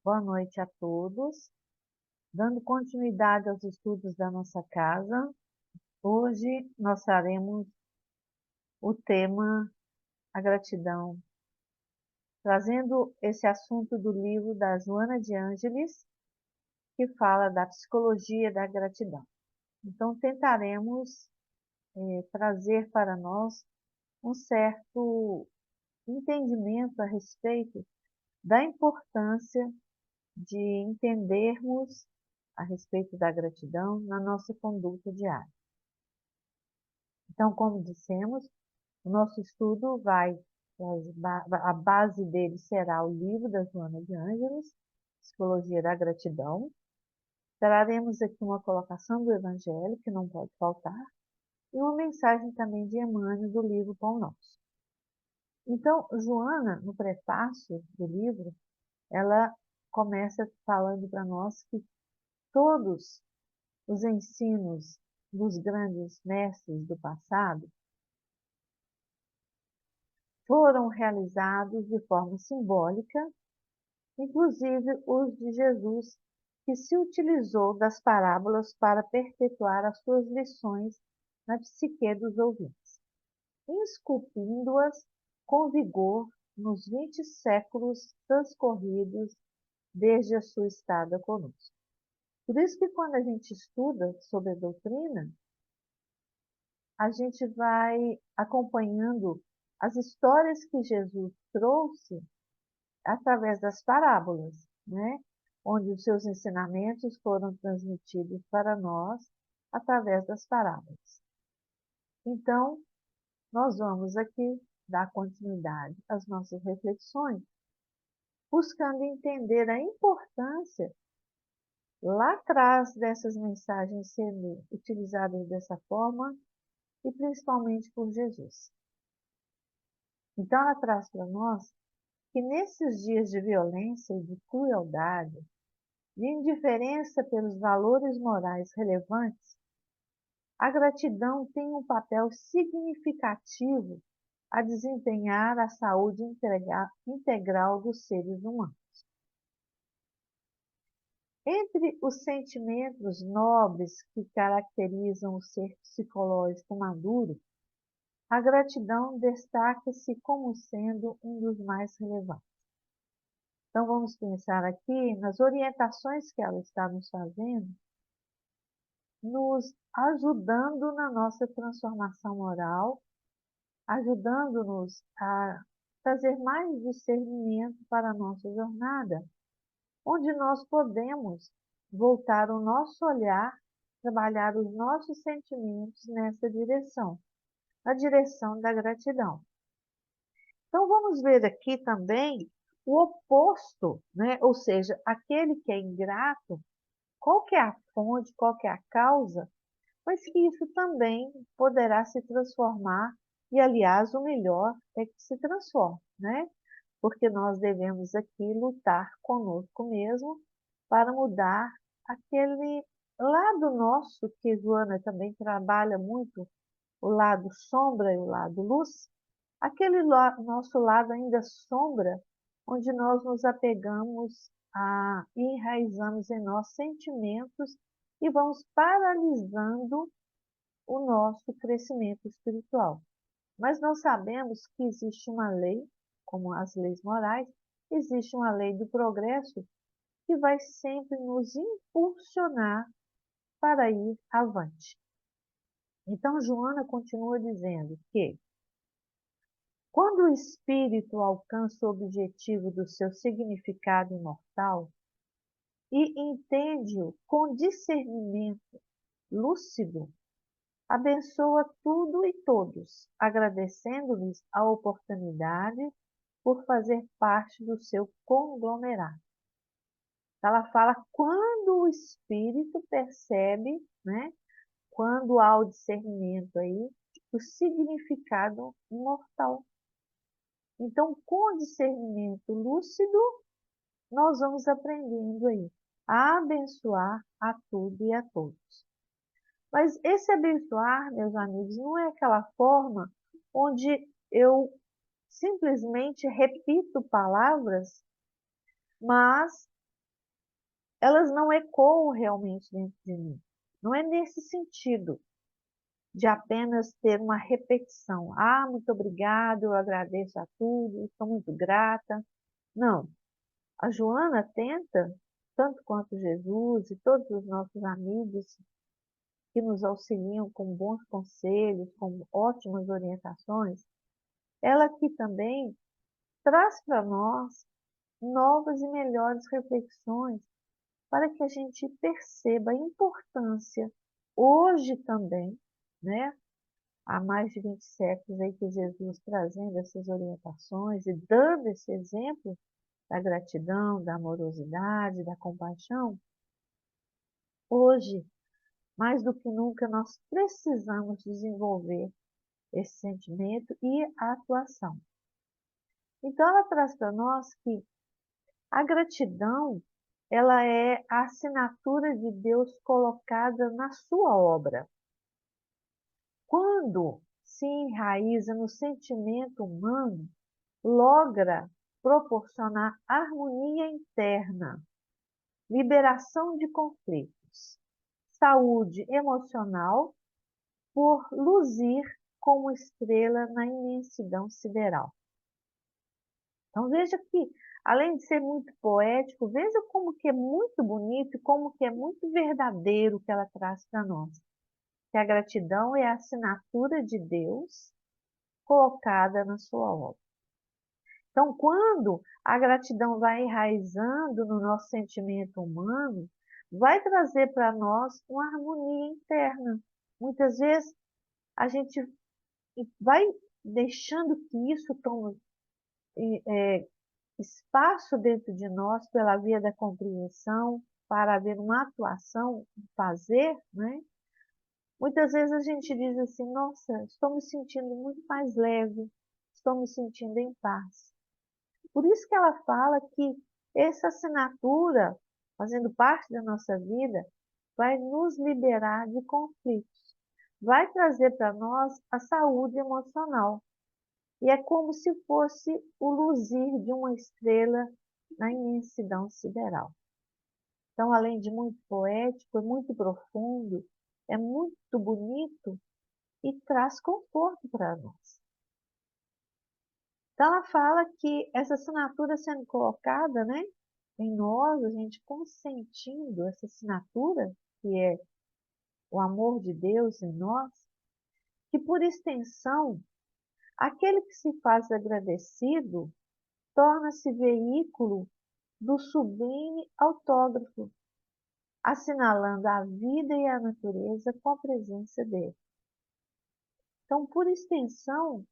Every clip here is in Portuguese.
Boa noite a todos. Dando continuidade aos estudos da nossa casa, hoje nós faremos o tema a gratidão, trazendo esse assunto do livro da Joana de Ângeles, que fala da psicologia da gratidão. Então, tentaremos trazer para nós um certo entendimento a respeito da importância de entendermos a respeito da gratidão na nossa conduta diária. Então, como dissemos, o nosso estudo a base dele será o livro da Joana de Ângeles, Psicologia da Gratidão. Traremos aqui uma colocação do Evangelho, que não pode faltar, e uma mensagem também de Emmanuel do livro Pão Nosso. Então, Joana, no prefácio do livro, ela começa falando para nós que todos os ensinos dos grandes mestres do passado foram realizados de forma simbólica, inclusive os de Jesus, que se utilizou das parábolas para perpetuar as suas lições na psique dos ouvintes, esculpindo-as com vigor nos 20 séculos transcorridos desde a sua estada conosco. Por isso que quando a gente estuda sobre a doutrina, a gente vai acompanhando as histórias que Jesus trouxe através das parábolas, né? Onde os seus ensinamentos foram transmitidos para nós através das parábolas. Então, nós vamos aqui dar continuidade às nossas reflexões, buscando entender a importância lá atrás dessas mensagens serem utilizadas dessa forma e principalmente por Jesus. Então, ela traz para nós que nesses dias de violência e de crueldade, de indiferença pelos valores morais relevantes, a gratidão tem um papel significativo a desempenhar a saúde integral dos seres humanos. Entre os sentimentos nobres que caracterizam o ser psicológico maduro, a gratidão destaca-se como sendo um dos mais relevantes. Então, vamos pensar aqui nas orientações que ela está nos fazendo, nos ajudando na nossa transformação moral, ajudando-nos a trazer mais discernimento para a nossa jornada, onde nós podemos voltar o nosso olhar, trabalhar os nossos sentimentos nessa direção, na direção da gratidão. Então, vamos ver aqui também o oposto, né? Ou seja, aquele que é ingrato, qual que é a fonte, qual que é a causa, mas que isso também poderá se transformar, e aliás, o melhor é que se transforme, né? Porque nós devemos aqui lutar conosco mesmo para mudar aquele lado nosso, que Joana também trabalha muito, o lado sombra e o lado luz, aquele nosso lado ainda sombra, onde nós nos apegamos e enraizamos em nossos sentimentos e vamos paralisando o nosso crescimento espiritual. Mas nós sabemos que existe uma lei, como as leis morais, existe uma lei do progresso que vai sempre nos impulsionar para ir avante. Então, Joana continua dizendo que quando o espírito alcança o objetivo do seu significado imortal e entende-o com discernimento lúcido, abençoa tudo e todos, agradecendo-lhes a oportunidade por fazer parte do seu conglomerado. Ela fala quando o espírito percebe, né, quando há o discernimento aí, o significado imortal. Então, com o discernimento lúcido, nós vamos aprendendo aí a abençoar a tudo e a todos. Mas esse abençoar, meus amigos, não é aquela forma onde eu simplesmente repito palavras, mas elas não ecoam realmente dentro de mim. Não é nesse sentido de apenas ter uma repetição. Ah, muito obrigado, eu agradeço a tudo, estou muito grata. Não. A Joana tenta, tanto quanto Jesus e todos os nossos amigos que nos auxiliam com bons conselhos, com ótimas orientações, ela aqui também traz para nós novas e melhores reflexões para que a gente perceba a importância hoje também, né? Há mais de 20 séculos aí que Jesus trazendo essas orientações e dando esse exemplo da gratidão, da amorosidade, da compaixão. Hoje, mais do que nunca, nós precisamos desenvolver esse sentimento e a atuação. Então, ela traz para nós que a gratidão, ela é a assinatura de Deus colocada na sua obra. Quando se enraiza no sentimento humano, logra proporcionar harmonia interna, liberação de conflitos, saúde emocional por luzir como estrela na imensidão sideral. Então veja que, além de ser muito poético, veja como que é muito bonito e como que é muito verdadeiro o que ela traz para nós. Que a gratidão é a assinatura de Deus colocada na sua obra. Então, quando a gratidão vai enraizando no nosso sentimento humano, vai trazer para nós uma harmonia interna. Muitas vezes a gente vai deixando que isso tome espaço dentro de nós pela via da compreensão, para haver uma atuação, um fazer, né? Muitas vezes a gente diz assim, nossa, estou me sentindo muito mais leve, estou me sentindo em paz. Por isso que ela fala que essa assinatura, fazendo parte da nossa vida, vai nos liberar de conflitos, vai trazer para nós a saúde emocional. E é como se fosse o luzir de uma estrela na imensidão sideral. Então, além de muito poético, é muito profundo, é muito bonito e traz conforto para nós. Então, ela fala que essa assinatura sendo colocada, né, em nós, a gente consentindo essa assinatura, que é o amor de Deus em nós, que por extensão, aquele que se faz agradecido torna-se veículo do sublime autógrafo, assinalando a vida e a natureza com a presença dele. Então, por extensão,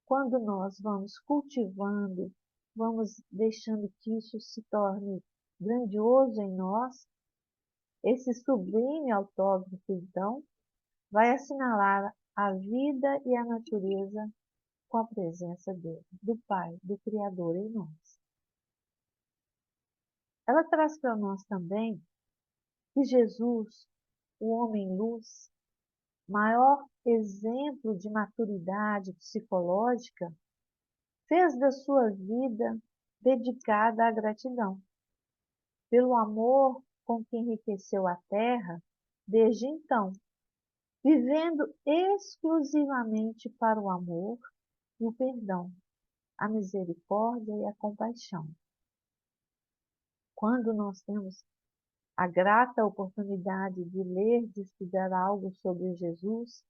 quando nós vamos cultivando, vamos deixando que isso se torne grandioso em nós, esse sublime autógrafo, então, vai assinalar a vida e a natureza com a presença dele, do Pai, do Criador em nós. Ela traz para nós também que Jesus, o homem-luz, maior exemplo de maturidade psicológica, fez da sua vida dedicada à gratidão, pelo amor com que enriqueceu a terra desde então, vivendo exclusivamente para o amor e o perdão, a misericórdia e a compaixão. Quando nós temos a grata oportunidade de ler, de estudar algo sobre Jesus,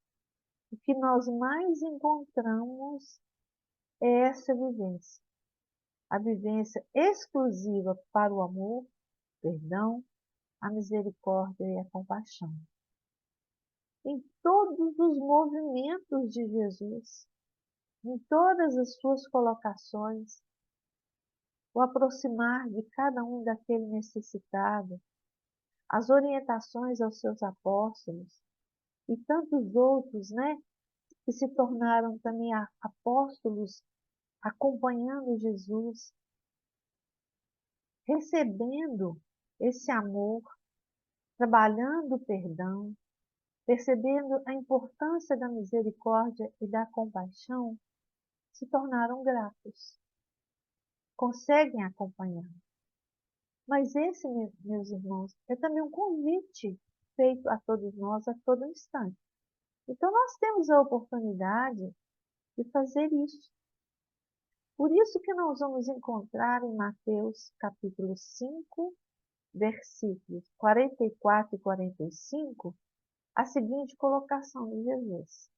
o que nós mais encontramos é essa vivência. A vivência exclusiva para o amor, perdão, a misericórdia e a compaixão. Em todos os movimentos de Jesus, em todas as suas colocações, o aproximar de cada um daquele necessitado, as orientações aos seus apóstolos e tantos outros, né, que se tornaram também apóstolos acompanhando Jesus, recebendo esse amor, trabalhando o perdão, percebendo a importância da misericórdia e da compaixão, se tornaram gratos, conseguem acompanhar. Mas esse, meus irmãos, é também um convite feito a todos nós a todo instante. Então, nós temos a oportunidade de fazer isso. Por isso que nós vamos encontrar em Mateus capítulo 5, versículos 44 e 45, a seguinte colocação de Jesus: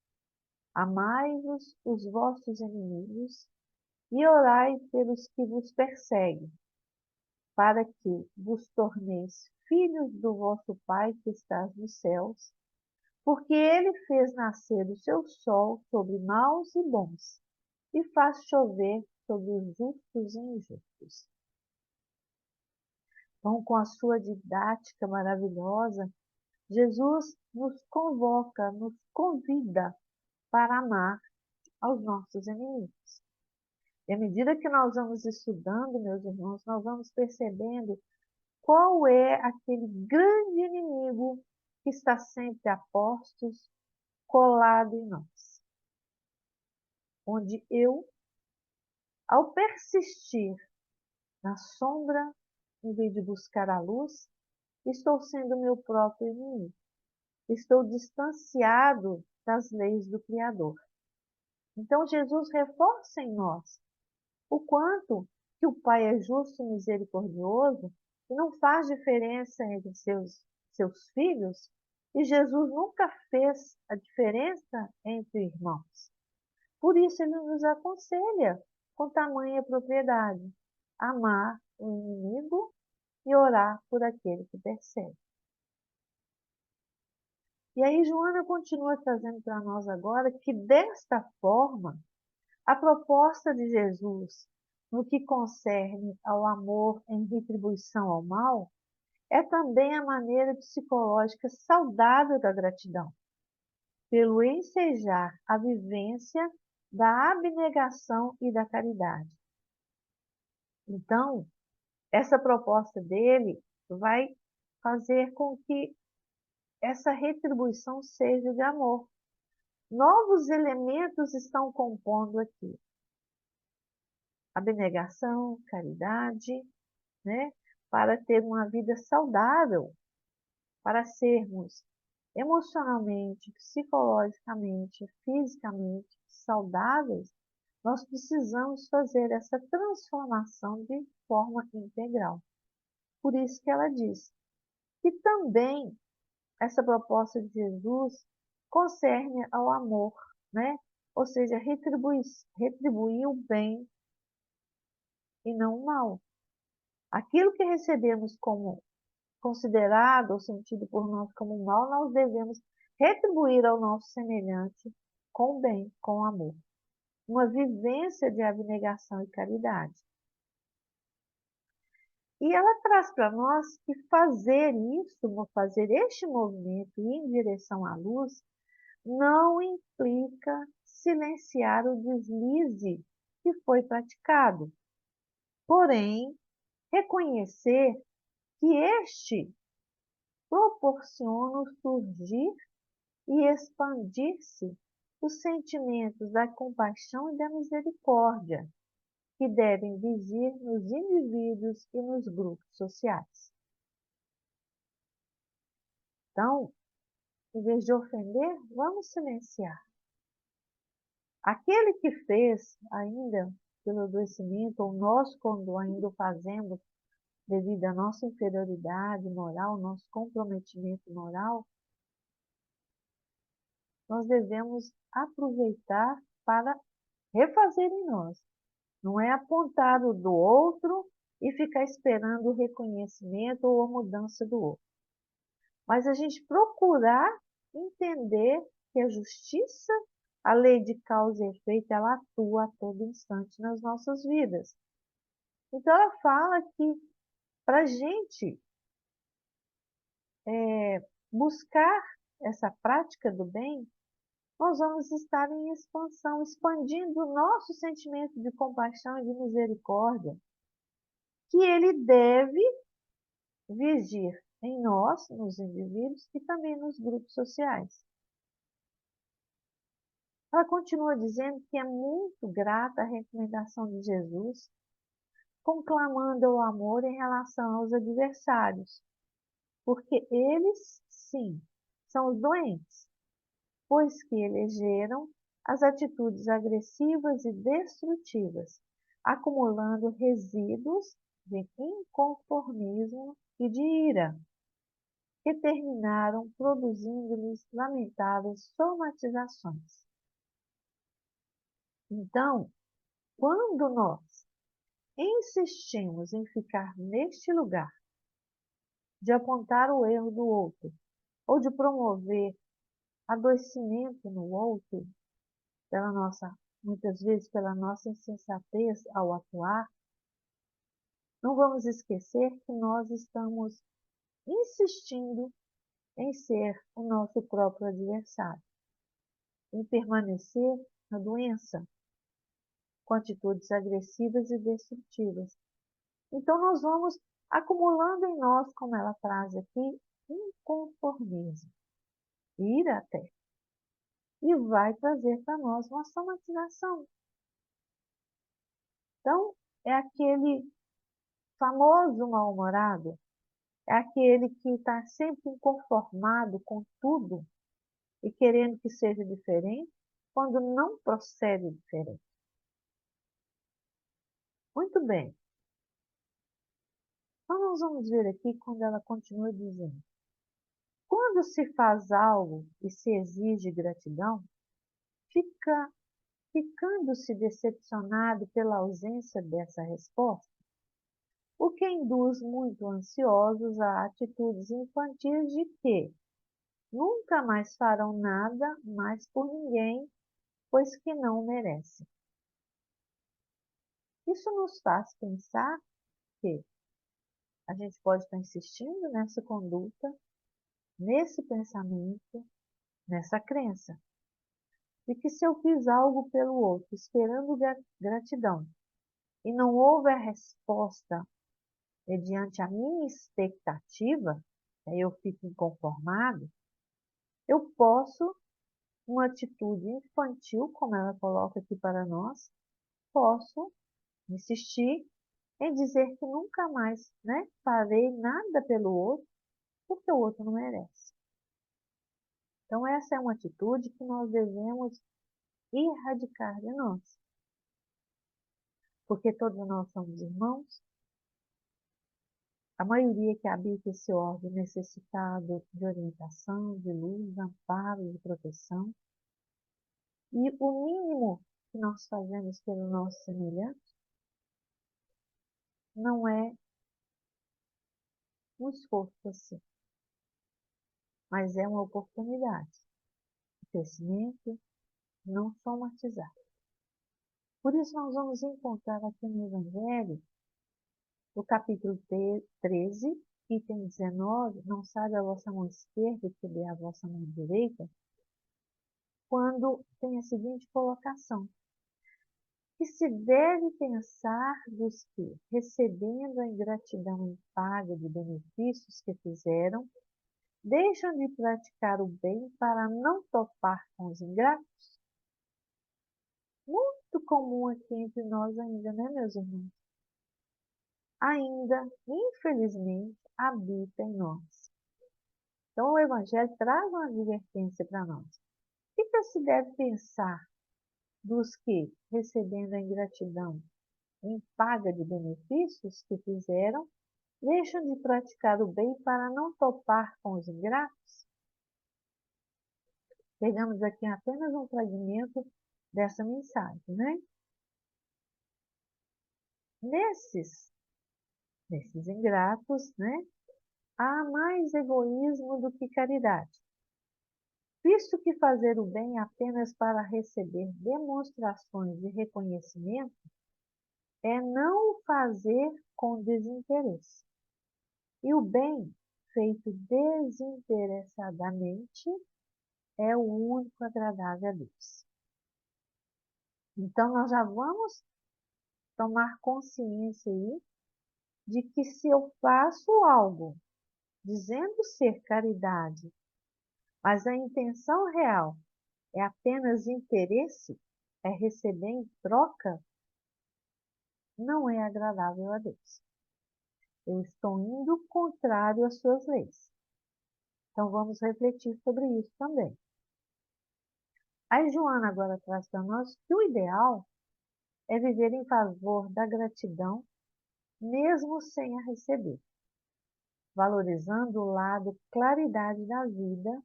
Amai-vos os vossos inimigos e orai pelos que vos perseguem, para que vos torneis filhos do vosso Pai que estás nos céus, porque ele fez nascer o seu sol sobre maus e bons, e faz chover sobre os justos e injustos. Então, com a sua didática maravilhosa, Jesus nos convoca, nos convida para amar aos nossos inimigos. E à medida que nós vamos estudando, meus irmãos, nós vamos percebendo qual é aquele grande inimigo que está sempre a postos, colado em nós. Onde eu, ao persistir na sombra, em vez de buscar a luz, estou sendo meu próprio inimigo. Estou distanciado das leis do Criador. Então Jesus reforça em nós o quanto que o Pai é justo e misericordioso e não faz diferença entre seus filhos, e Jesus nunca fez a diferença entre irmãos. Por isso ele nos aconselha com tamanha propriedade: amar o inimigo e orar por aquele que persegue. E aí Joana continua trazendo para nós agora que desta forma a proposta de Jesus no que concerne ao amor em retribuição ao mal é também a maneira psicológica saudável da gratidão, pelo ensejar a vivência da abnegação e da caridade. Então, essa proposta dele vai fazer com que essa retribuição seja de amor. Novos elementos estão compondo aqui: abnegação, caridade, né? Para ter uma vida saudável, para sermos emocionalmente, psicologicamente, fisicamente saudáveis, nós precisamos fazer essa transformação de forma integral. Por isso que ela diz que também essa proposta de Jesus concerne ao amor, né? Ou seja, retribuir o bem e não o mal. Aquilo que recebemos como considerado ou sentido por nós como mal, nós devemos retribuir ao nosso semelhante com o bem, com o amor. Uma vivência de abnegação e caridade. E ela traz para nós que fazer isso, fazer este movimento e ir em direção à luz, não implica silenciar o deslize que foi praticado. Porém, reconhecer que este proporciona o surgir e expandir-se os sentimentos da compaixão e da misericórdia, que devem vigir nos indivíduos e nos grupos sociais. Então, em vez de ofender, vamos silenciar. Aquele que fez ainda pelo adoecimento, ou nós quando ainda o fazemos devido à nossa inferioridade moral, nosso comprometimento moral, nós devemos aproveitar para refazer em nós. Não é apontar o do outro e ficar esperando o reconhecimento ou a mudança do outro. Mas a gente procurar entender que a justiça, a lei de causa e efeito, ela atua a todo instante nas nossas vidas. Então ela fala que para a gente buscar essa prática do bem, nós vamos estar em expansão, expandindo o nosso sentimento de compaixão e de misericórdia, que ele deve vigir em nós, nos indivíduos e também nos grupos sociais. Ela continua dizendo que é muito grata a recomendação de Jesus conclamando o amor em relação aos adversários, porque eles, sim, são os doentes, pois que elegeram as atitudes agressivas e destrutivas, acumulando resíduos de inconformismo e de ira, que terminaram produzindo-lhes lamentáveis somatizações. Então, quando nós insistimos em ficar neste lugar, de apontar o erro do outro, ou de promover adoecimento no outro, muitas vezes pela nossa insensatez ao atuar, não vamos esquecer que nós estamos insistindo em ser o nosso próprio adversário, em permanecer na doença, com atitudes agressivas e destrutivas. Então, nós vamos acumulando em nós, como ela traz aqui, inconformismo, ira até, e vai trazer para nós uma somatização. Então, é aquele famoso mal-humorado, é aquele que está sempre inconformado com tudo e querendo que seja diferente, quando não procede diferente. Muito bem. Então, nós vamos ver aqui quando ela continua dizendo: quando se faz algo e se exige gratidão, ficando-se decepcionado pela ausência dessa resposta, o que induz muito ansiosos a atitudes infantis de que nunca mais farão nada mais por ninguém, pois que não merecem. Isso nos faz pensar que a gente pode estar insistindo nessa conduta, nesse pensamento, nessa crença, de que se eu fiz algo pelo outro esperando gratidão e não houve a resposta mediante a minha expectativa, aí eu fico inconformado, eu posso, uma atitude infantil, como ela coloca aqui para nós, posso insistir em dizer que nunca mais, farei nada pelo outro, porque o outro não merece. Então, essa é uma atitude que nós devemos erradicar de nós. Porque todos nós somos irmãos, a maioria que habita esse orbe necessitado de orientação, de luz, amparo, de proteção. E o mínimo que nós fazemos pelo nosso semelhante não é um esforço assim, mas é uma oportunidade de crescimento, não somatizar. Por isso nós vamos encontrar aqui no Evangelho, no capítulo 13, item 19, não sabe a vossa mão esquerda que dê a vossa mão direita, quando tem a seguinte colocação: que se deve pensar dos que, recebendo a ingratidão em paga de benefícios que fizeram, deixam de praticar o bem para não topar com os ingratos? Muito comum aqui entre nós ainda, né, meus irmãos? Ainda, infelizmente, habita em nós. Então, o Evangelho traz uma advertência para nós. O que se deve pensar dos que, recebendo a ingratidão em paga de benefícios que fizeram, deixam de praticar o bem para não topar com os ingratos? Pegamos aqui apenas um fragmento dessa mensagem, né? Nesses ingratos, né, há mais egoísmo do que caridade, visto que fazer o bem apenas para receber demonstrações de reconhecimento é não o fazer com desinteresse. E o bem feito desinteressadamente é o único agradável a Deus. Então, nós já vamos tomar consciência aí de que se eu faço algo dizendo ser caridade, mas a intenção real é apenas interesse, é receber em troca, não é agradável a Deus. Eu estou indo contrário às suas leis. Então vamos refletir sobre isso também. A Joana agora traz para nós que o ideal é viver em favor da gratidão, mesmo sem a receber, valorizando o lado claridade da vida,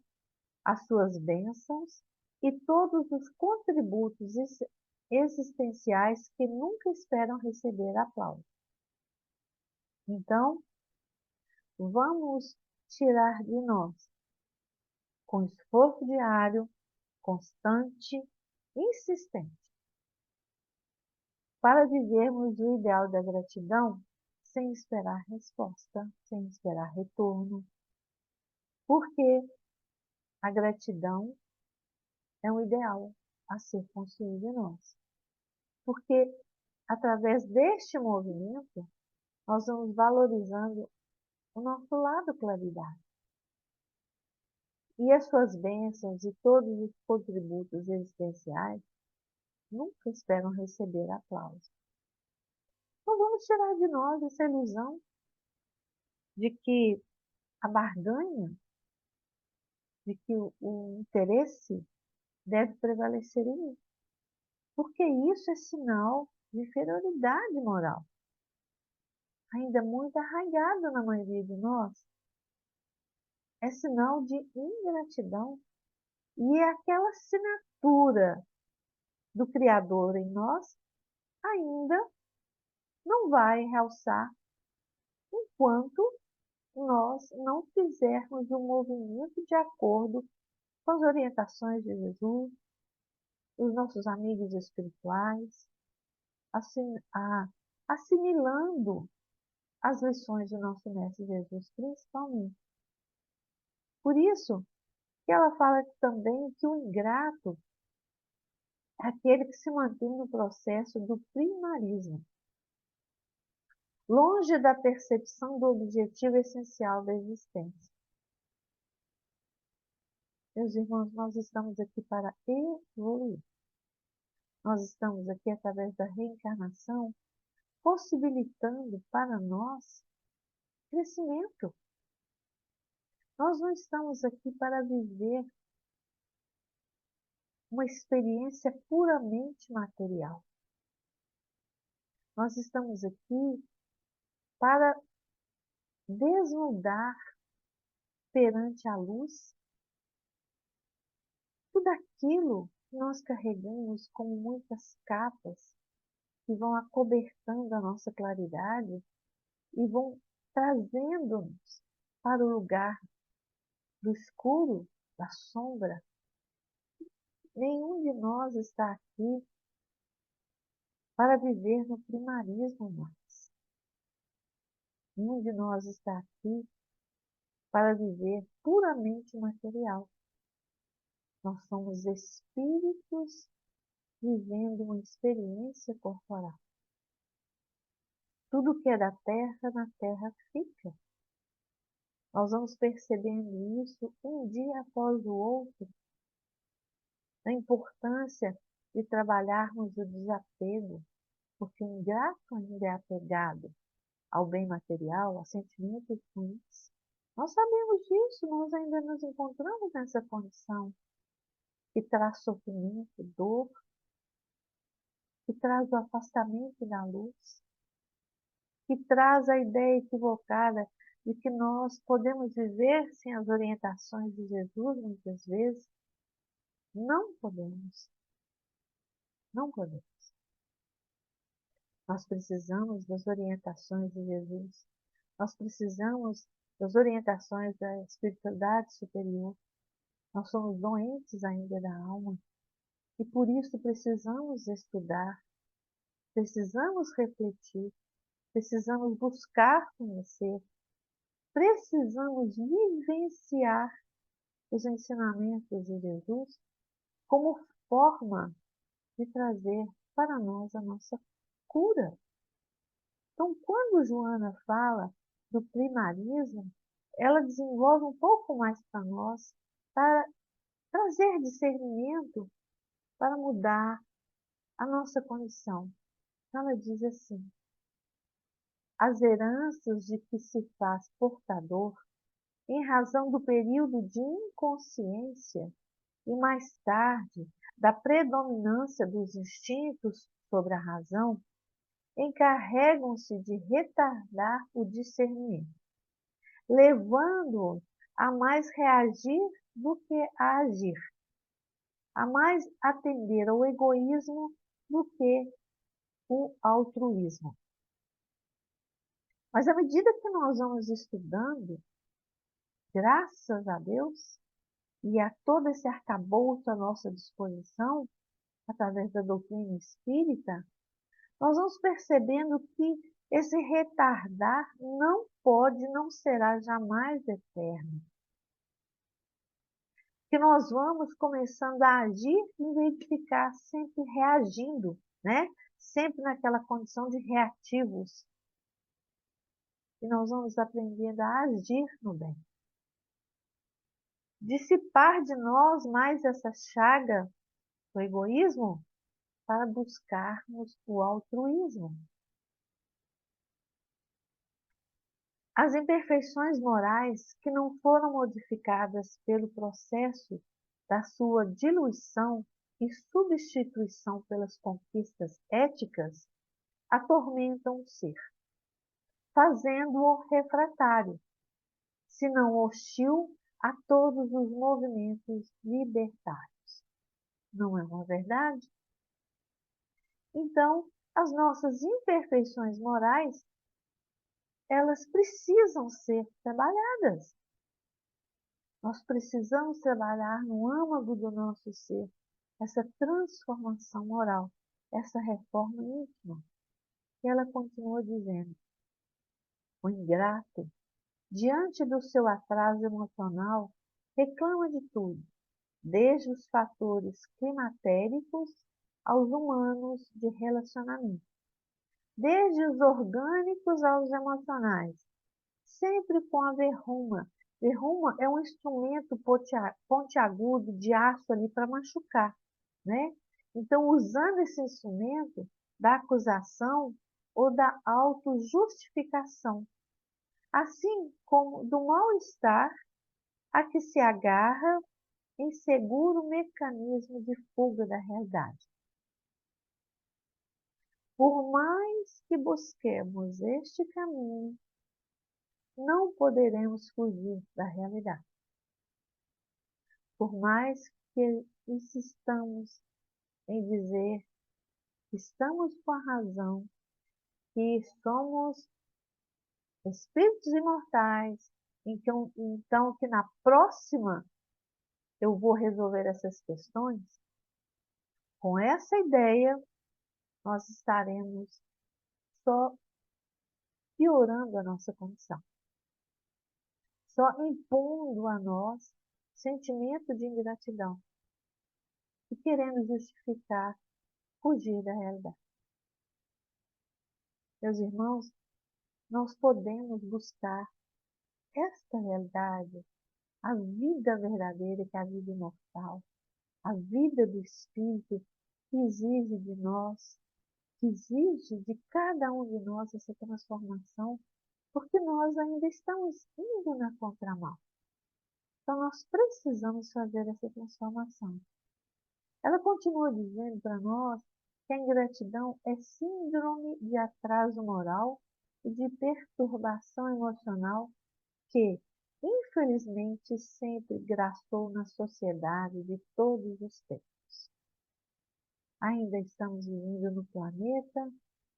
as suas bênçãos e todos os contributos existenciais que nunca esperam receber aplauso. Então, vamos tirar de nós, com esforço diário, constante, insistente, para vivermos o ideal da gratidão sem esperar resposta, sem esperar retorno, porque a gratidão é um ideal a ser construído em nós. Porque através deste movimento, nós vamos valorizando o nosso lado claridade. E as suas bênçãos e todos os contributos existenciais nunca esperam receber aplauso. Então vamos tirar de nós essa ilusão de que a barganha, de que o interesse deve prevalecer em mim. Porque isso é sinal de inferioridade moral. Ainda muito arraigado na maioria de nós. É sinal de ingratidão. E é aquela assinatura do Criador em nós ainda não vai realçar enquanto nós não fizermos um movimento de acordo com as orientações de Jesus, os nossos amigos espirituais, assimilando as lições do nosso Mestre Jesus, principalmente. Por isso que ela fala também que o ingrato é aquele que se mantém no processo do primarismo, longe da percepção do objetivo essencial da existência. Meus irmãos, nós estamos aqui para evoluir. Nós estamos aqui através da reencarnação, possibilitando para nós crescimento. Nós não estamos aqui para viver uma experiência puramente material. Nós estamos aqui para desnudar perante a luz tudo aquilo que nós carregamos como muitas capas que vão acobertando a nossa claridade e vão trazendo-nos para o lugar do escuro, da sombra. Nenhum de nós está aqui para viver no primarismo mais. Nenhum de nós está aqui para viver puramente material. Nós somos espíritos vivendo uma experiência corporal. Tudo que é da terra, na terra fica. Nós vamos percebendo isso um dia após o outro, a importância de trabalharmos o desapego, porque o ingrato ainda é apegado ao bem material, a sentimentos ruins. Nós sabemos disso, nós ainda nos encontramos nessa condição que traz sofrimento, dor, que traz o afastamento da luz, que traz a ideia equivocada de que nós podemos viver sem as orientações de Jesus, muitas vezes. Não podemos. Não podemos. Nós precisamos das orientações de Jesus. Nós precisamos das orientações da espiritualidade superior. Nós somos doentes ainda da alma e por isso precisamos estudar, precisamos refletir, precisamos buscar conhecer, precisamos vivenciar os ensinamentos de Jesus como forma de trazer para nós a nossa cura. Então, quando Joana fala do primarismo, ela desenvolve um pouco mais para nós, para trazer discernimento, para mudar a nossa condição. Ela diz assim: as heranças de que se faz portador, em razão do período de inconsciência e mais tarde da predominância dos instintos sobre a razão, encarregam-se de retardar o discernimento, levando-o a mais reagir do que a agir, a mais atender ao egoísmo do que o altruísmo. Mas à medida que nós vamos estudando, graças a Deus, e a todo esse arcabouço à nossa disposição, através da doutrina espírita, nós vamos percebendo que esse retardar não pode, não será jamais eterno. Que nós vamos começando a agir em vez de ficar sempre reagindo, né? Sempre naquela condição de reativos. E nós vamos aprendendo a agir no bem. Dissipar de nós mais essa chaga do egoísmo para buscarmos o altruísmo. As imperfeições morais que não foram modificadas pelo processo da sua diluição e substituição pelas conquistas éticas atormentam o ser, fazendo-o refratário, se não hostil a todos os movimentos libertários. Não é uma verdade? Então, as nossas imperfeições morais, elas precisam ser trabalhadas. Nós precisamos trabalhar no âmago do nosso ser essa transformação moral, essa reforma íntima. E ela continua dizendo: o ingrato, diante do seu atraso emocional, reclama de tudo, desde os fatores climatéricos aos humanos de relacionamento, desde os orgânicos aos emocionais, sempre com a verruma. Verruma é um instrumento pontiagudo de aço ali para machucar, né? Então, usando esse instrumento da acusação ou da autojustificação, assim como do mal-estar a que se agarra em seguro mecanismo de fuga da realidade. Por mais que busquemos este caminho, não poderemos fugir da realidade. Por mais que insistamos em dizer que estamos com a razão, que somos espíritos imortais, então que na próxima eu vou resolver essas questões, com essa ideia nós estaremos só piorando a nossa condição, só impondo a nós sentimento de ingratidão e querendo justificar, fugir da realidade. Meus irmãos, nós podemos buscar esta realidade, a vida verdadeira, que é a vida imortal, a vida do Espírito, que exige de nós, que exige de cada um de nós essa transformação, porque nós ainda estamos indo na contramão. Então, nós precisamos fazer essa transformação. Ela continua dizendo para nós que a ingratidão é síndrome de atraso moral e de perturbação emocional que, infelizmente, sempre graçou na sociedade de todos os tempos. Ainda estamos vivendo no planeta,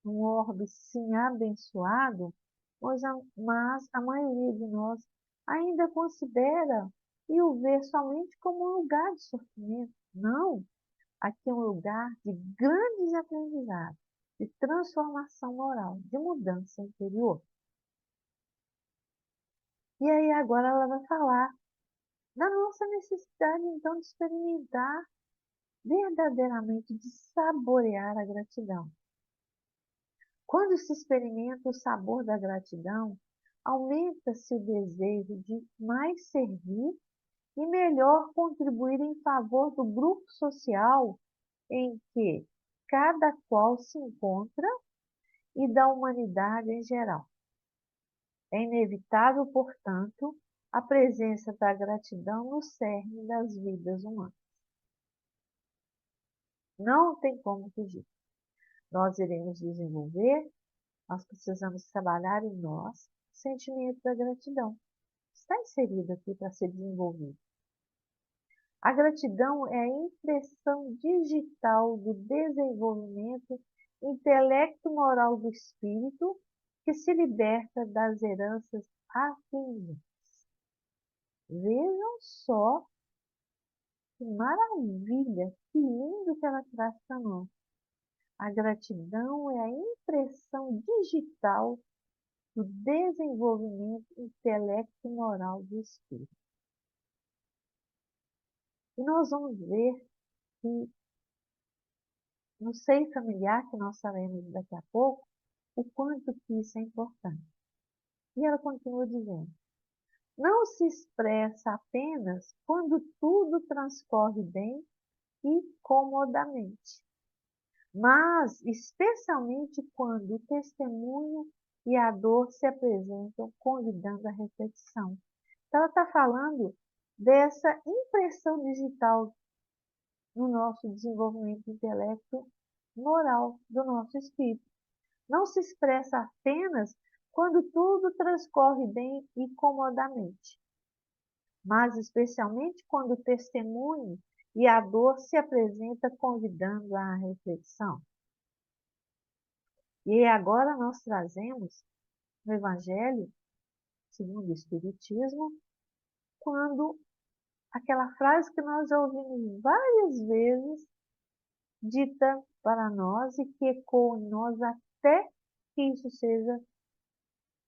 num orbe sim abençoado, mas a maioria de nós ainda considera e o vê somente como um lugar de sofrimento. Não, aqui é um lugar de grandes aprendizados, de transformação moral, de mudança interior. E aí agora ela vai falar da nossa necessidade, então, de experimentar verdadeiramente, de saborear a gratidão. Quando se experimenta o sabor da gratidão, aumenta-se o desejo de mais servir e melhor contribuir em favor do grupo social em que cada qual se encontra e da humanidade em geral. É inevitável, portanto, a presença da gratidão no cerne das vidas humanas. Não tem como fugir. Nós iremos desenvolver, nós precisamos trabalhar em nós o sentimento da gratidão. Está inserido aqui para ser desenvolvido. A gratidão é a impressão digital do desenvolvimento intelecto-moral do espírito que se liberta das heranças afligidas. Vejam só que maravilha, que lindo que ela traz para nós. A gratidão é a impressão digital do desenvolvimento intelecto-moral do espírito. E nós vamos ver que no seio familiar, que nós faremos daqui a pouco, o quanto que isso é importante. E ela continua dizendo, não se expressa apenas quando tudo transcorre bem e comodamente, mas especialmente quando o testemunho e a dor se apresentam convidando a reflexão. Então, ela está falando dessa impressão digital no nosso desenvolvimento intelecto moral do nosso espírito. Não se expressa apenas quando tudo transcorre bem e comodamente, mas especialmente quando o testemunho e a dor se apresenta convidando à reflexão. E agora nós trazemos no Evangelho, segundo o Espiritismo, quando aquela frase que nós já ouvimos várias vezes, dita para nós e que ecoa em nós até que isso seja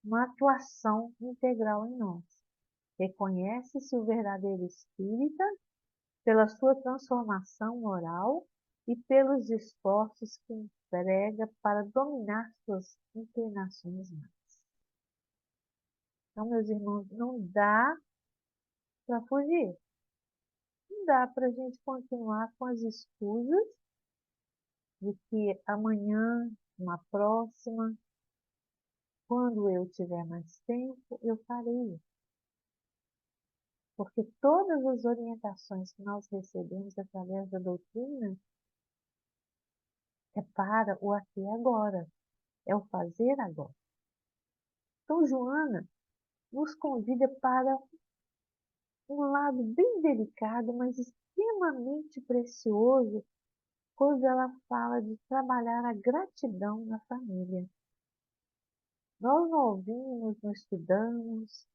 uma atuação integral em nós. Reconhece-se o verdadeiro espírita pela sua transformação moral e pelos esforços que emprega para dominar suas inclinações más. Então, meus irmãos, não dá para fugir. Não dá para a gente continuar com as escusas de que amanhã, uma próxima, quando eu tiver mais tempo, eu farei. Porque todas as orientações que nós recebemos através da doutrina é para o aqui e agora, é o fazer agora. Então, Joana nos convida para um lado bem delicado, mas extremamente precioso, quando ela fala de trabalhar a gratidão na família. Nós não ouvimos, não estudamos,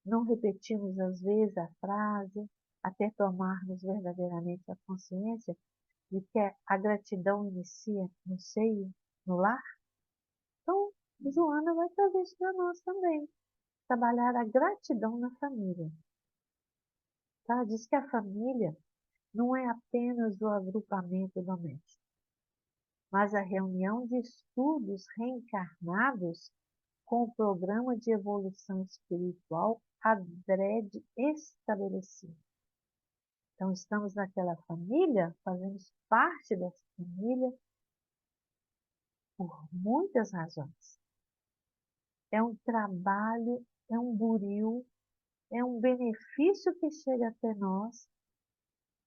não repetimos às vezes a frase, até tomarmos verdadeiramente a consciência de que a gratidão inicia no seio, no lar. Então, Joana vai trazer isso para nós também. Trabalhar a gratidão na família. Ela diz que a família não é apenas o agrupamento doméstico, mas a reunião de estudos reencarnados com o programa de evolução espiritual adrede estabelecido. Então, estamos naquela família, fazemos parte dessa família por muitas razões. É um trabalho, é um buril, é um benefício que chega até nós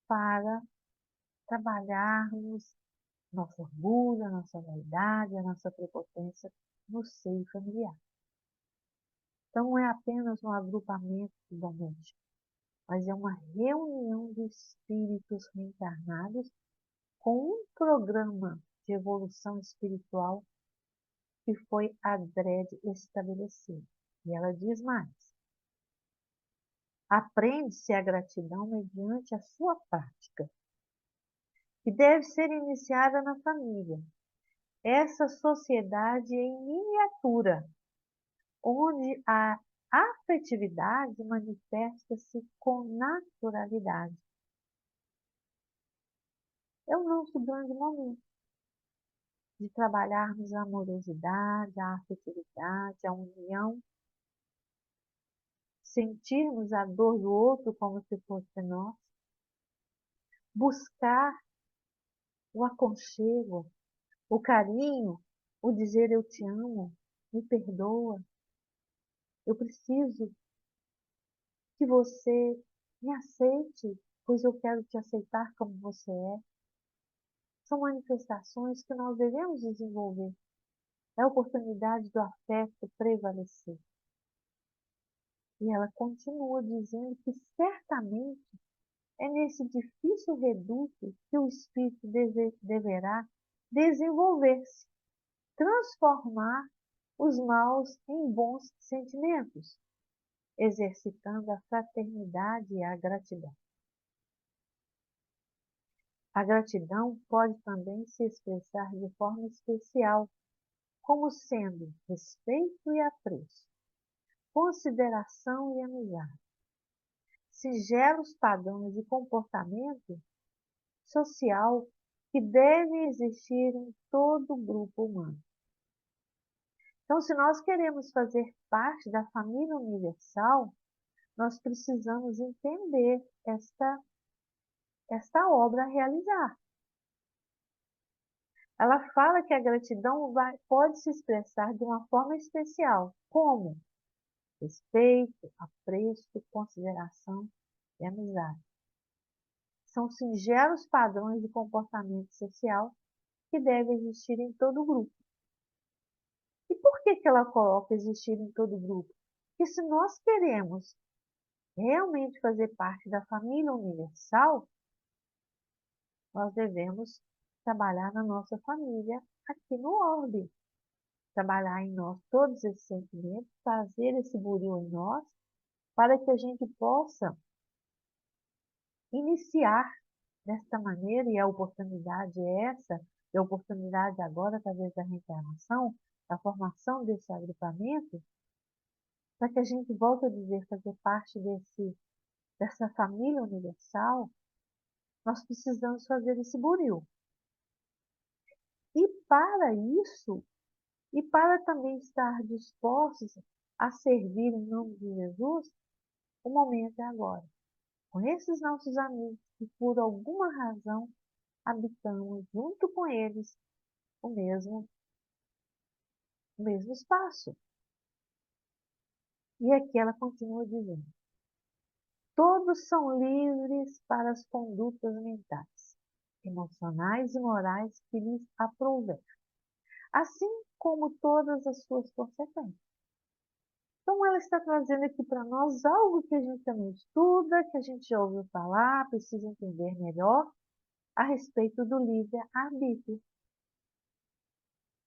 para trabalharmos nosso orgulho, a nossa vaidade, a nossa prepotência no seio familiar. Então, não é apenas um agrupamento doméstico, mas é uma reunião de espíritos reencarnados com um programa de evolução espiritual que foi adrede estabelecido. E ela diz mais: aprende-se a gratidão mediante a sua prática, que deve ser iniciada na família. Essa sociedade em miniatura, onde a afetividade manifesta-se com naturalidade. É o nosso grande momento de trabalharmos a amorosidade, a afetividade, a união, sentirmos a dor do outro como se fosse nós, buscar o aconchego, o carinho, o dizer eu te amo, me perdoa, eu preciso que você me aceite, pois eu quero te aceitar como você é. São manifestações que nós devemos desenvolver. É a oportunidade do afeto prevalecer. E ela continua dizendo que certamente é nesse difícil reduto que o espírito deverá desenvolver-se, transformar os maus em bons sentimentos, exercitando a fraternidade e a gratidão. A gratidão pode também se expressar de forma especial, como sendo respeito e apreço, consideração e amizade, singelos padrões de comportamento social que devem existir em todo o grupo humano. Então, se nós queremos fazer parte da família universal, nós precisamos entender esta obra a realizar. Ela fala que a gratidão pode se expressar de uma forma especial, como respeito, apreço, consideração e amizade. São singelos padrões de comportamento social que devem existir em todo o grupo. E por que ela coloca existir em todo o grupo? Porque se nós queremos realmente fazer parte da família universal, nós devemos trabalhar na nossa família aqui no orbe. Trabalhar em nós todos esses sentimentos, fazer esse buril em nós, para que a gente possa iniciar desta maneira, e a oportunidade é essa, e a oportunidade agora, através da reencarnação, da formação desse agrupamento, para que a gente volte a dizer, fazer parte dessa família universal, nós precisamos fazer esse buril. E para isso, e para também estar dispostos a servir em nome de Jesus, o momento é agora. Com esses nossos amigos que por alguma razão habitamos junto com eles o mesmo espaço. E aqui ela continua dizendo: todos são livres para as condutas mentais, emocionais e morais que lhes aprouver, assim como todas as suas consequências. Então ela está trazendo aqui para nós algo que a gente também estuda, que a gente já ouviu falar, precisa entender melhor a respeito do livre-arbítrio.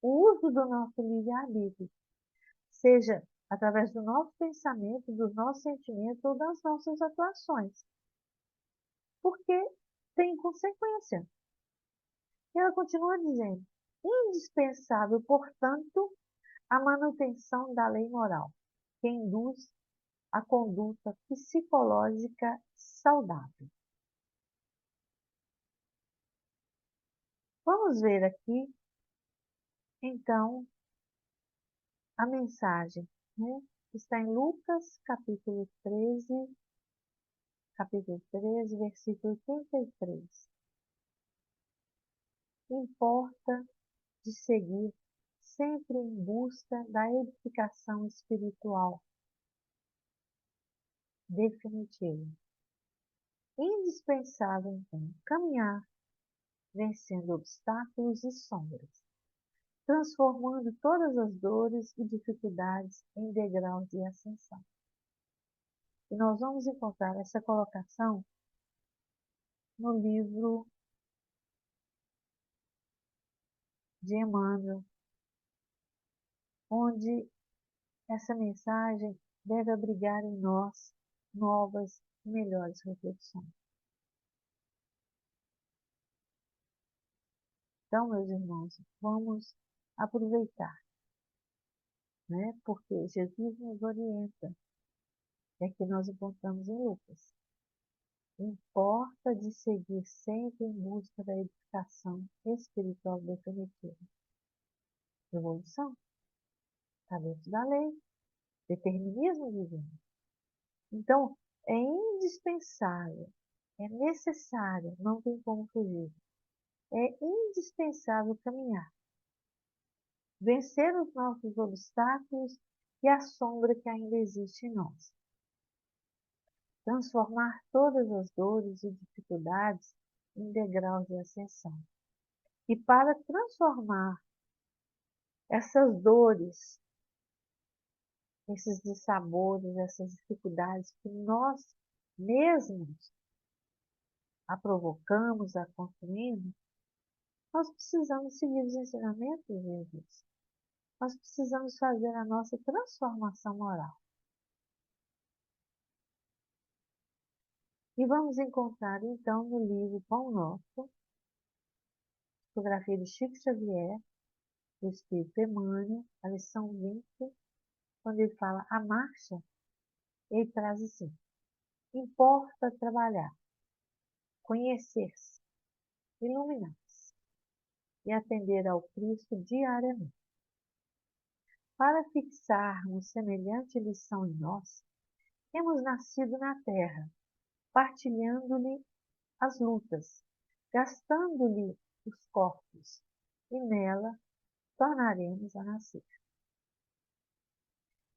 O uso do nosso livre-arbítrio, seja através do nosso pensamento, dos nossos sentimentos ou das nossas atuações. Porque tem consequência. E ela continua dizendo: indispensável, portanto, a manutenção da lei moral, que induz a conduta psicológica saudável. Vamos ver aqui, então, a mensagem, né? Está em Lucas, capítulo 13, versículo 33. Importa de seguir sempre em busca da edificação espiritual definitiva. Indispensável, então, caminhar vencendo obstáculos e sombras, transformando todas as dores e dificuldades em degraus de ascensão. E nós vamos encontrar essa colocação no livro de Emmanuel, onde essa mensagem deve abrigar em nós novas e melhores reflexões. Então, meus irmãos, vamos aproveitar, né? Porque Jesus nos orienta, é que nós encontramos em Lucas. Importa de seguir sempre em busca da edificação espiritual definitiva. Evolução está dentro da lei, determinismo divino. Então, é indispensável, é necessário, não tem como fugir, é indispensável caminhar, vencer os nossos obstáculos e a sombra que ainda existe em nós, transformar todas as dores e dificuldades em degraus de ascensão. E para transformar essas dores, esses dissabores, essas dificuldades que nós mesmos a provocamos, a construímos, nós precisamos seguir os ensinamentos de Jesus. Nós precisamos fazer a nossa transformação moral. E vamos encontrar, então, no livro Pão Nosso, fotografia de Chico Xavier, do Espírito Emmanuel, a lição 20, quando ele fala a marcha, ele traz assim: importa trabalhar, conhecer-se, iluminar-se e atender ao Cristo diariamente. Para fixarmos semelhante lição em nós, temos nascido na terra, partilhando-lhe as lutas, gastando-lhe os corpos, e nela tornaremos a nascer.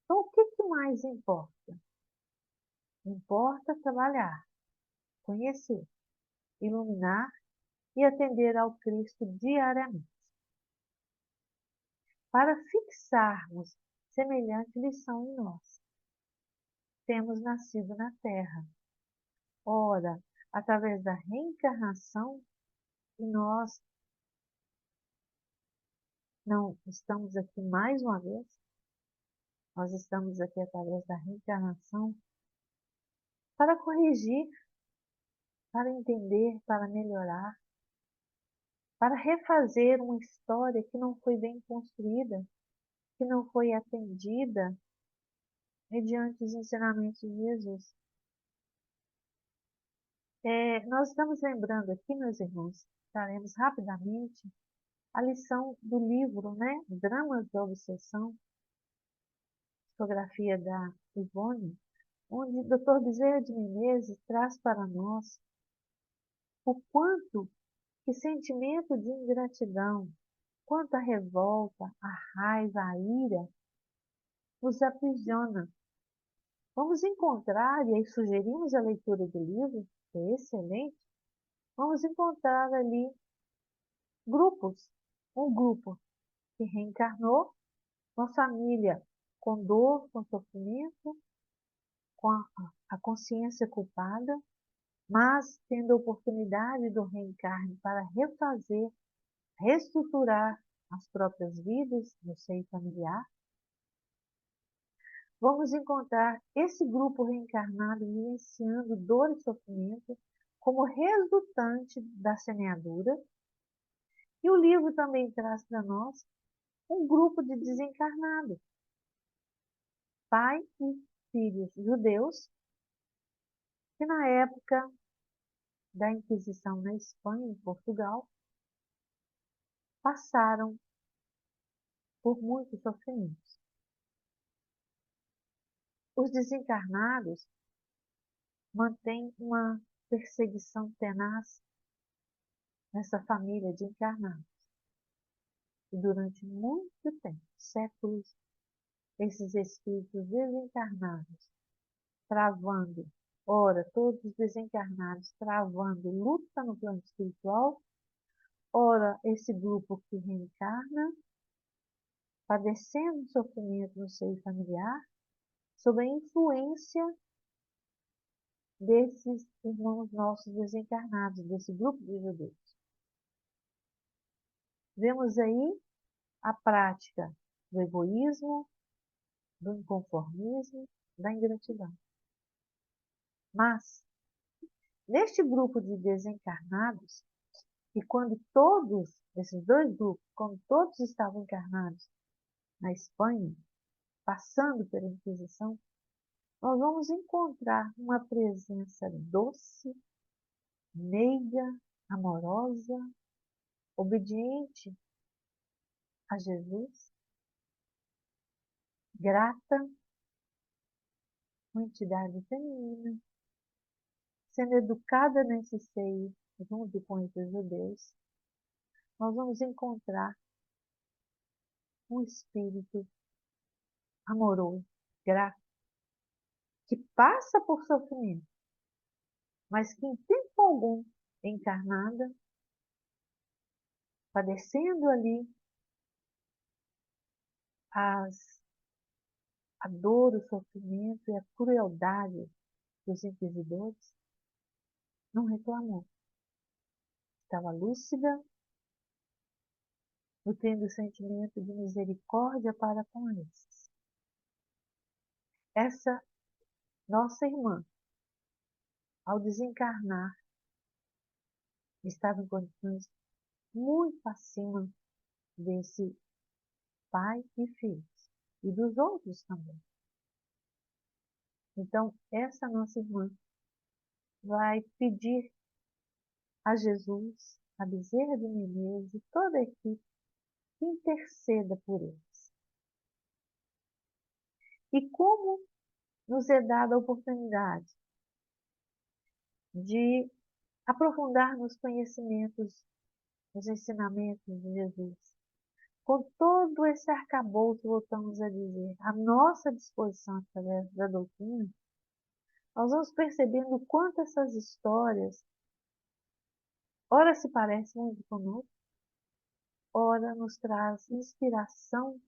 Então, o que mais importa? Importa trabalhar, conhecer, iluminar e atender ao Cristo diariamente. Para fixarmos semelhante lição em nós, temos nascido na terra. Ora, através da reencarnação, nós não estamos aqui mais uma vez, nós estamos aqui através da reencarnação para corrigir, para entender, para melhorar, para refazer uma história que não foi bem construída, que não foi atendida mediante os ensinamentos de Jesus. Nós estamos lembrando aqui, meus irmãos, faremos rapidamente a lição do livro, né? Dramas da Obsessão, fotografia da Ivone, onde o Dr. Bezerra de Menezes traz para nós o quanto que sentimento de ingratidão, quanto a revolta, a raiva, a ira, nos aprisiona. Vamos encontrar, e aí sugerimos a leitura do livro, que é excelente, vamos encontrar ali grupos. Um grupo que reencarnou, uma família com dor, com sofrimento, com a consciência culpada, mas tendo a oportunidade do reencarne para refazer, reestruturar as próprias vidas no seio familiar. Vamos encontrar esse grupo reencarnado vivenciando dor e sofrimento como resultante da semeadura. E o livro também traz para nós um grupo de desencarnados, pai e filhos judeus, que na época da Inquisição na Espanha e em Portugal, passaram por muitos sofrimentos. Os desencarnados mantêm uma perseguição tenaz nessa família de encarnados. E durante muito tempo, séculos, esses espíritos desencarnados, travando, ora, todos os desencarnados travando luta no plano espiritual, ora, esse grupo que reencarna, padecendo sofrimento no seio familiar, sob a influência desses irmãos nossos desencarnados, desse grupo de judeus. Vemos aí a prática do egoísmo, do inconformismo, da ingratidão. Mas, neste grupo de desencarnados, e quando todos, esses dois grupos, quando todos estavam encarnados na Espanha, passando pela Inquisição, nós vamos encontrar uma presença doce, meiga, amorosa, obediente a Jesus, grata, uma entidade feminina, sendo educada nesse seio, junto com esses judeus, nós vamos encontrar um espírito amoroso, grato, que passa por sofrimento, mas que em tempo algum encarnada, padecendo ali a dor, o sofrimento e a crueldade dos inquisidores, não reclamou. Estava lúcida, nutrindo o sentimento de misericórdia para com eles. Essa nossa irmã, ao desencarnar, estava em condições muito acima desse pai e filhos, e dos outros também. Então, essa nossa irmã vai pedir a Jesus, a Bezerra de Menezes e toda a equipe que interceda por eles. E como nos é dada a oportunidade de aprofundar nos conhecimentos, nos ensinamentos de Jesus, com todo esse arcabouço, voltamos a dizer, à nossa disposição através da doutrina, nós vamos percebendo o quanto essas histórias, ora se parecem muito conosco, ora nos traz inspiração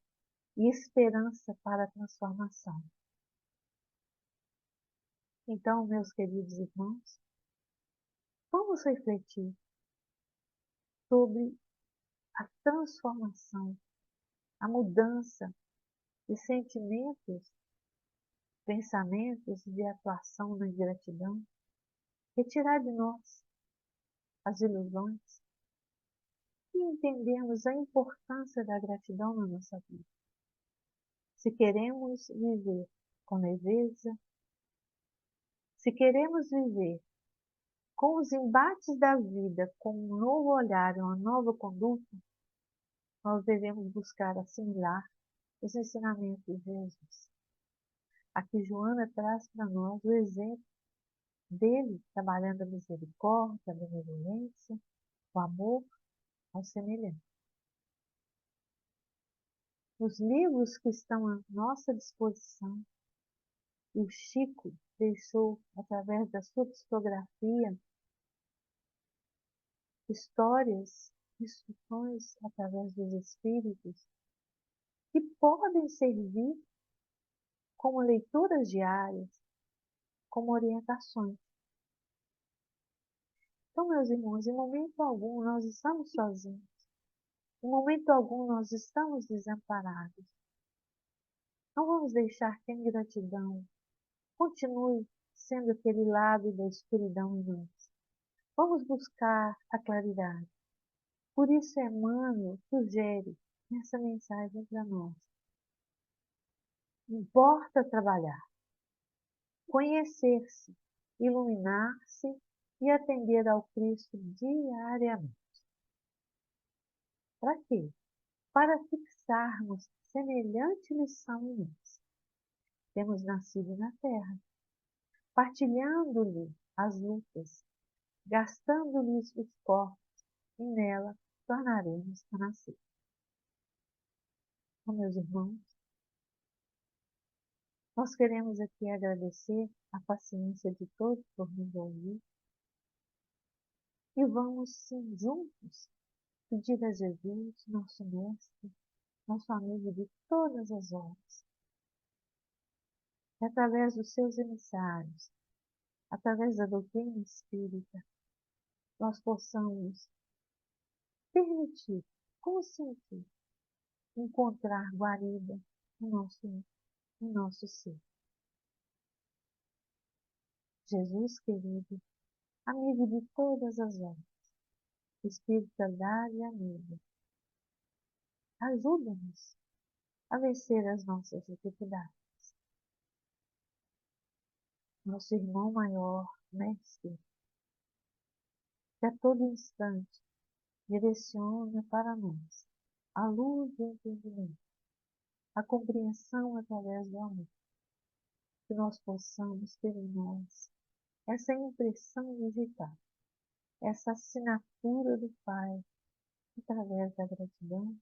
e esperança para a transformação. Então, meus queridos irmãos, vamos refletir sobre a transformação, a mudança de sentimentos, pensamentos de atuação na gratidão, retirar de nós as ilusões e entendemos a importância da gratidão na nossa vida. Se queremos viver com leveza, se queremos viver com os embates da vida com um novo olhar, uma nova conduta, nós devemos buscar assimilar os ensinamentos de Jesus. Aqui Joana traz para nós o exemplo dele trabalhando a misericórdia, a benevolência, o amor ao semelhante. Os livros que estão à nossa disposição, o Chico deixou, através da sua psicografia, histórias, instruções através dos espíritos, que podem servir como leituras diárias, como orientações. Então, meus irmãos, em momento algum nós estamos sozinhos. Em momento algum nós estamos desamparados. Não vamos deixar que a ingratidão continue sendo aquele lado da escuridão em nós. Vamos buscar a claridade. Por isso Emmanuel sugere essa mensagem para nós. Importa trabalhar, conhecer-se, iluminar-se e atender ao Cristo diariamente. Para quê? Para fixarmos semelhante lição em nós. Temos nascido na terra, partilhando-lhe as lutas, gastando-lhes os corpos, e nela tornaremos a nascer. Então, meus irmãos, nós queremos aqui agradecer a paciência de todos por nos ouvir e vamos sim juntos pedir a Jesus, nosso Mestre, nosso amigo de todas as horas, que através dos seus emissários, através da doutrina espírita, nós possamos permitir, consentir, encontrar guarida no nosso ser. Jesus querido, amigo de todas as horas, espiritualidade amiga, ajuda-nos a vencer as nossas dificuldades. Nosso irmão maior, Mestre, que a todo instante direciona para nós a luz do entendimento, a compreensão através do amor, que nós possamos ter em nós essa impressão digital, essa assinatura do Pai, através da gratidão,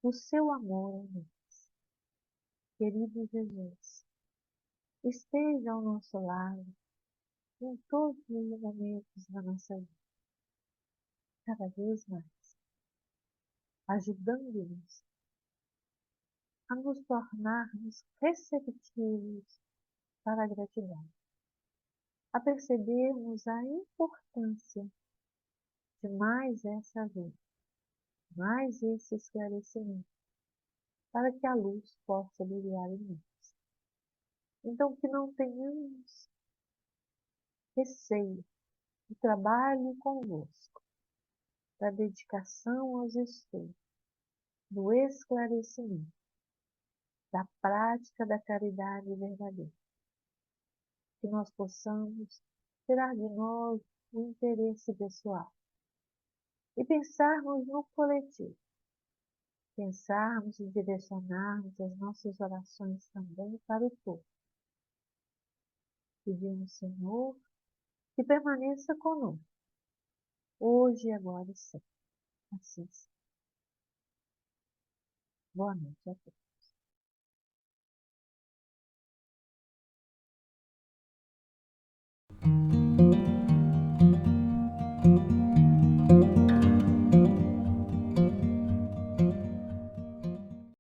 do seu amor a nós. Querido Jesus, esteja ao nosso lado em todos os momentos da nossa vida, cada vez mais, ajudando-nos a nos tornarmos receptivos para a gratidão, a percebermos a importância de mais essa ajuda, mais esse esclarecimento, para que a luz possa brilhar em nós. Então, que não tenhamos receio do trabalho convosco, da dedicação aos estudos, do esclarecimento, da prática da caridade verdadeira. Que nós possamos tirar de nós o interesse pessoal e pensarmos no coletivo, pensarmos e direcionarmos as nossas orações também para o todo. Pedimos, Senhor, que permaneça conosco, hoje, agora e sempre. Assim seja. Boa noite a todos.